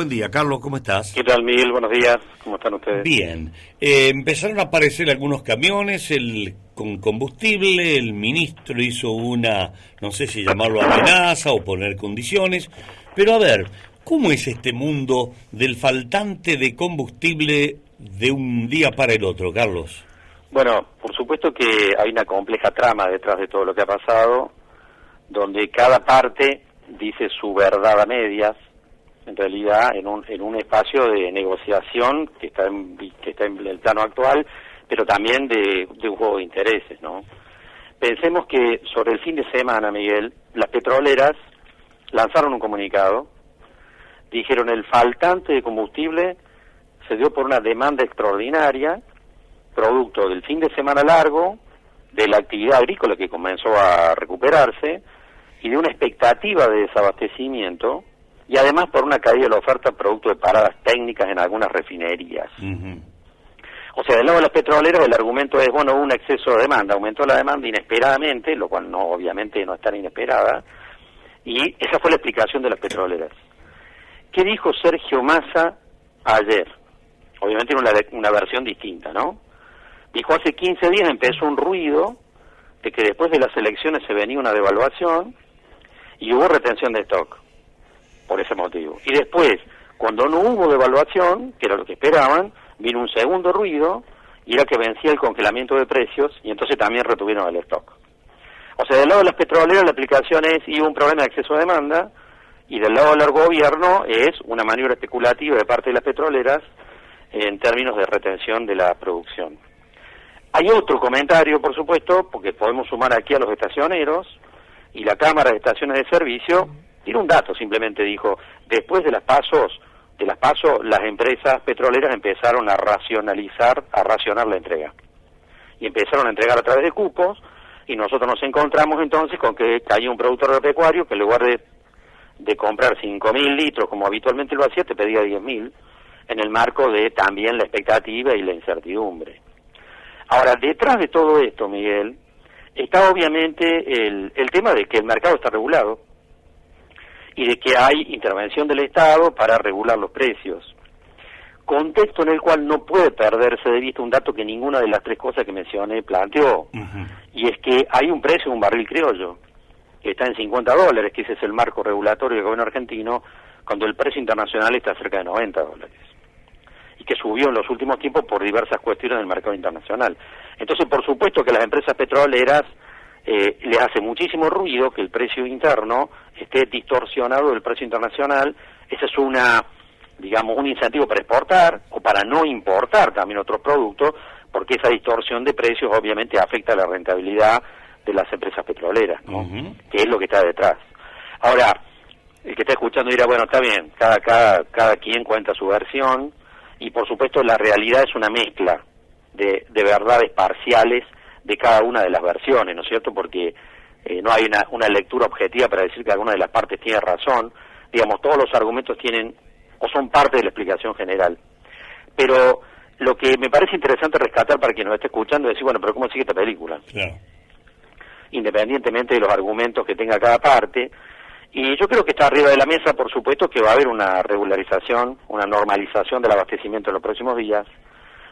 Buen día, Carlos, ¿cómo estás? ¿Qué tal, Miguel? Buenos días. ¿Cómo están ustedes? Bien. Empezaron a aparecer algunos camiones con combustible, el ministro hizo una, no sé si llamarlo amenaza o poner condiciones, pero a ver, ¿cómo es este mundo del faltante de combustible de un día para el otro, Carlos? Bueno, por supuesto que hay una compleja trama detrás de todo lo que ha pasado, donde cada parte dice su verdad a medias, en realidad en un espacio de negociación que está en el plano actual, pero también de un juego de intereses, ¿no? Pensemos que sobre el fin de semana, Miguel, las petroleras lanzaron un comunicado, dijeron el faltante de combustible se dio por una demanda extraordinaria, producto del fin de semana largo, de la actividad agrícola que comenzó a recuperarse, y de una expectativa de desabastecimiento, y además por una caída de la oferta producto de paradas técnicas en algunas refinerías. O sea, del lado de las petroleras el argumento es, bueno, hubo un exceso de demanda, aumentó la demanda inesperadamente, lo cual no, obviamente no es tan inesperada, y esa fue la explicación de las petroleras. ¿Qué dijo Sergio Massa ayer? Obviamente una versión distinta, ¿no? Dijo, hace 15 días empezó un ruido de que después de las elecciones se venía una devaluación y hubo retención de stock, por ese motivo. Y después, cuando no hubo devaluación, que era lo que esperaban, vino un segundo ruido, y era que vencía el congelamiento de precios, y entonces también retuvieron el stock. O sea, del lado de las petroleras la aplicación es, y hubo un problema de exceso de demanda, y del lado del gobierno es una maniobra especulativa de parte de las petroleras en términos de retención de la producción. Hay otro comentario, por supuesto, porque podemos sumar aquí a los estacioneros, y la Cámara de Estaciones de Servicio tiene un dato, simplemente dijo, después de las PASO, las empresas petroleras empezaron a racionar la entrega. Y empezaron a entregar a través de cupos, y nosotros nos encontramos entonces con que caía un productor agropecuario que en lugar de comprar 5.000 litros, como habitualmente lo hacía, te pedía 10.000, en el marco de también la expectativa y la incertidumbre. Ahora, detrás de todo esto, Miguel, está obviamente el tema de que el mercado está regulado y de que hay intervención del Estado para regular los precios. Contexto en el cual no puede perderse de vista un dato que ninguna de las tres cosas que mencioné planteó, y es que hay un precio de un barril criollo, que está en $50, que ese es el marco regulatorio del gobierno argentino, cuando el precio internacional está cerca de $90, y que subió en los últimos tiempos por diversas cuestiones del mercado internacional. Entonces, por supuesto que las empresas petroleras les hace muchísimo ruido que el precio interno esté distorsionado del precio internacional. Ese es un incentivo para exportar o para no importar también otros productos, porque esa distorsión de precios obviamente afecta a la rentabilidad de las empresas petroleras, ¿no? Que es lo que está detrás. Ahora, el que está escuchando dirá, bueno, está bien, cada quien cuenta su versión, y por supuesto la realidad es una mezcla de verdades parciales de cada una de las versiones, ¿no es cierto? Porque no hay una lectura objetiva para decir que alguna de las partes tiene razón. Digamos, todos los argumentos tienen o son parte de la explicación general. Pero lo que me parece interesante rescatar para quien nos esté escuchando es decir, bueno, pero ¿cómo sigue esta película? Claro. Independientemente de los argumentos que tenga cada parte. Y yo creo que está arriba de la mesa, por supuesto, que va a haber una regularización, una normalización del abastecimiento en los próximos días,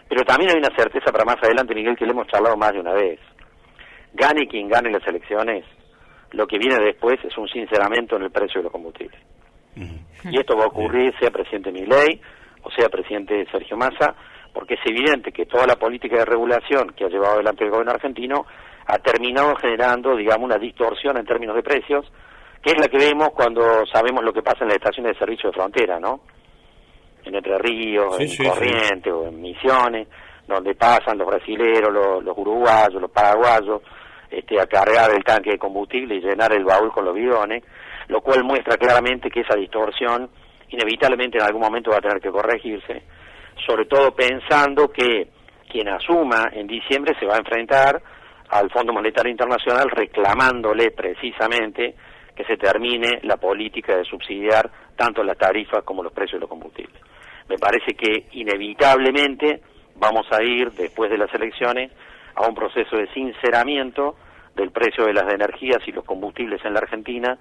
pero también hay una certeza para más adelante, Miguel, que le hemos charlado más de una vez. Gane quien gane las elecciones, lo que viene después es un sinceramiento en el precio de los combustibles. Y esto va a ocurrir, sea presidente Milei o sea presidente Sergio Massa, porque es evidente que toda la política de regulación que ha llevado adelante el gobierno argentino ha terminado generando, digamos, una distorsión en términos de precios, que es la que vemos cuando sabemos lo que pasa en las estaciones de servicio de frontera, ¿no? En Entre Ríos, Corrientes o en Misiones, donde pasan los brasileros, los uruguayos, los paraguayos, a cargar el tanque de combustible y llenar el baúl con los bidones, lo cual muestra claramente que esa distorsión inevitablemente en algún momento va a tener que corregirse, sobre todo pensando que quien asuma en diciembre se va a enfrentar al Fondo Monetario Internacional reclamándole precisamente que se termine la política de subsidiar tanto las tarifas como los precios de los combustibles. Me parece que inevitablemente vamos a ir, después de las elecciones, a un proceso de sinceramiento del precio de las energías y los combustibles en la Argentina,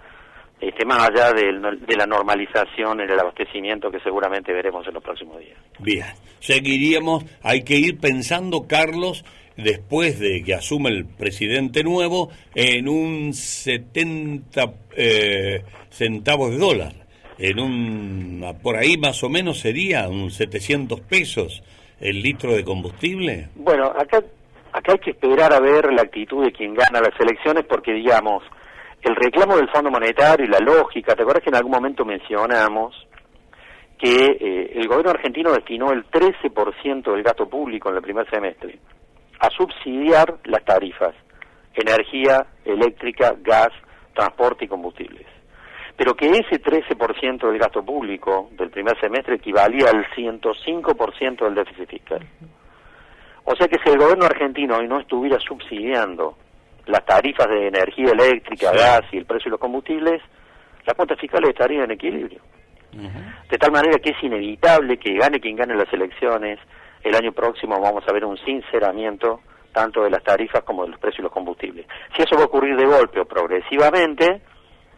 más allá de la normalización en el abastecimiento que seguramente veremos en los próximos días. Bien, seguiríamos, hay que ir pensando, Carlos, después de que asume el presidente nuevo, en un 70 centavos de dólar. Por ahí más o menos sería un 700 pesos el litro de combustible. Bueno, acá hay que esperar a ver la actitud de quien gana las elecciones, porque digamos, el reclamo del Fondo Monetario y la lógica, ¿te acuerdas que en algún momento mencionamos que el gobierno argentino destinó el 13% del gasto público en el primer semestre a subsidiar las tarifas, energía eléctrica, gas, transporte y combustibles? Pero que ese 13% del gasto público del primer semestre equivalía al 105% del déficit fiscal. O sea que si el gobierno argentino hoy no estuviera subsidiando las tarifas de energía eléctrica, sí, gas y el precio de los combustibles, las cuentas fiscales estarían en equilibrio. De tal manera que es inevitable que gane quien gane las elecciones. El año próximo vamos a ver un sinceramiento tanto de las tarifas como de los precios de los combustibles. Si eso va a ocurrir de golpe o progresivamente,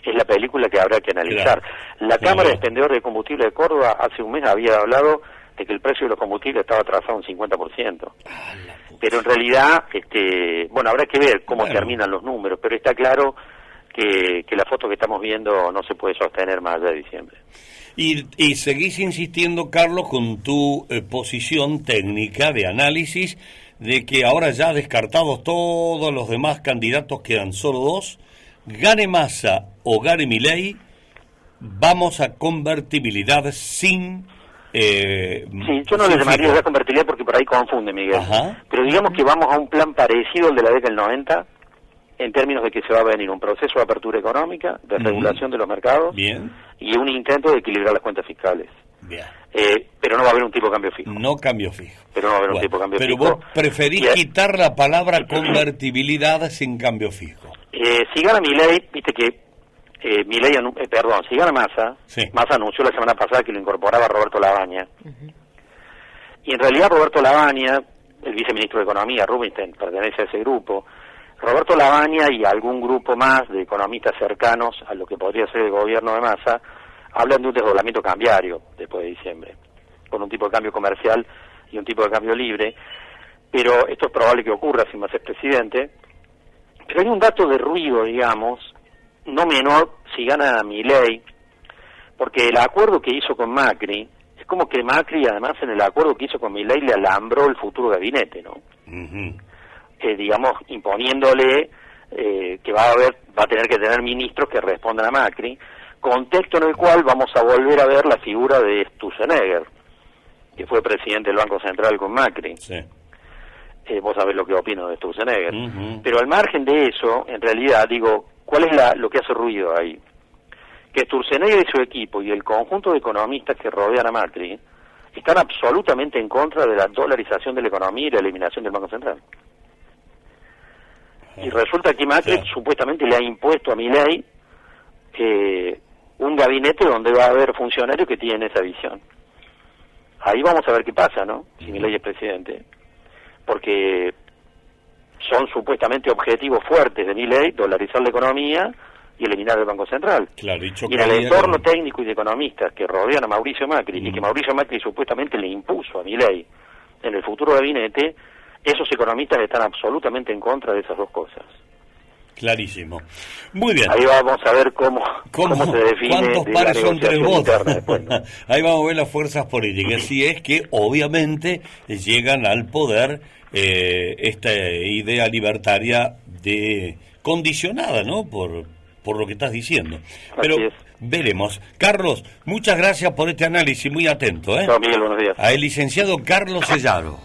es la película que habrá que analizar. Claro. La Cámara de Expendedores de Combustible de Córdoba hace un mes había hablado de que el precio de los combustibles estaba atrasado un 50%. Pero en realidad, bueno, habrá que ver cómo terminan los números, pero está claro que la foto que estamos viendo no se puede sostener más allá de diciembre. Y seguís insistiendo, Carlos, con tu posición técnica de análisis de que ahora ya descartados todos los demás candidatos, quedan solo dos, gane Massa o gane Milei, vamos a convertibilidad sin... sí, yo no le llamaría ya convertibilidad porque por ahí confunde, Miguel. Ajá. Pero digamos que vamos a un plan parecido al de la década del 90, en términos de que se va a venir un proceso de apertura económica, de regulación de los mercados, bien, y un intento de equilibrar las cuentas fiscales. Bien. Pero no va a haber un tipo de cambio fijo. No cambio fijo. Pero no va a haber un tipo de cambio pero fijo. vos preferís quitar la palabra convertibilidad sin cambio fijo. Si gana Milei, viste que si gana Massa, sí, Massa anunció la semana pasada que lo incorporaba Roberto Labaña. Y en realidad Roberto Labaña, el viceministro de Economía, Rubinstein, pertenece a ese grupo. Roberto Labaña y algún grupo más de economistas cercanos a lo que podría ser el gobierno de Massa hablan de un desdoblamiento cambiario después de diciembre, con un tipo de cambio comercial y un tipo de cambio libre, pero esto es probable que ocurra si Massa es presidente. Pero hay un dato de ruido, digamos, no menor si gana Milei, porque el acuerdo que hizo con Macri, es como que Macri además en el acuerdo que hizo con Milei le alambró el futuro gabinete, ¿no? Digamos, imponiéndole que va a tener que tener ministros que respondan a Macri, contexto en el cual vamos a volver a ver la figura de Sturzenegger, que fue presidente del Banco Central con Macri. Sí. Vos sabés lo que opino de Sturzenegger. Pero al margen de eso, en realidad, digo, ¿cuál es lo que hace ruido ahí? Que Sturzenegger y su equipo y el conjunto de economistas que rodean a Macri están absolutamente en contra de la dolarización de la economía y la eliminación del Banco Central. Y resulta que Macri supuestamente le ha impuesto a Milei un gabinete donde va a haber funcionarios que tienen esa visión. Ahí vamos a ver qué pasa, ¿no? Si Milei es presidente. Porque son supuestamente objetivos fuertes de Milei, dolarizar la economía y eliminar el Banco Central. Claro, y en el entorno técnico y de economistas que rodean a Mauricio Macri y que Mauricio Macri supuestamente le impuso a Milei en el futuro gabinete, esos economistas están absolutamente en contra de esas dos cosas. Clarísimo. Muy bien. Ahí vamos a ver cómo se define. ¿Cuántos pares son tres votos? Después, ¿no? Ahí vamos a ver las fuerzas políticas. Si es que obviamente llegan al poder esta idea libertaria condicionada, ¿no? Por lo que estás diciendo. Pero veremos. Carlos, muchas gracias por este análisis, muy atento. Chao, Miguel, buenos días. Al licenciado Carlos Sellaro.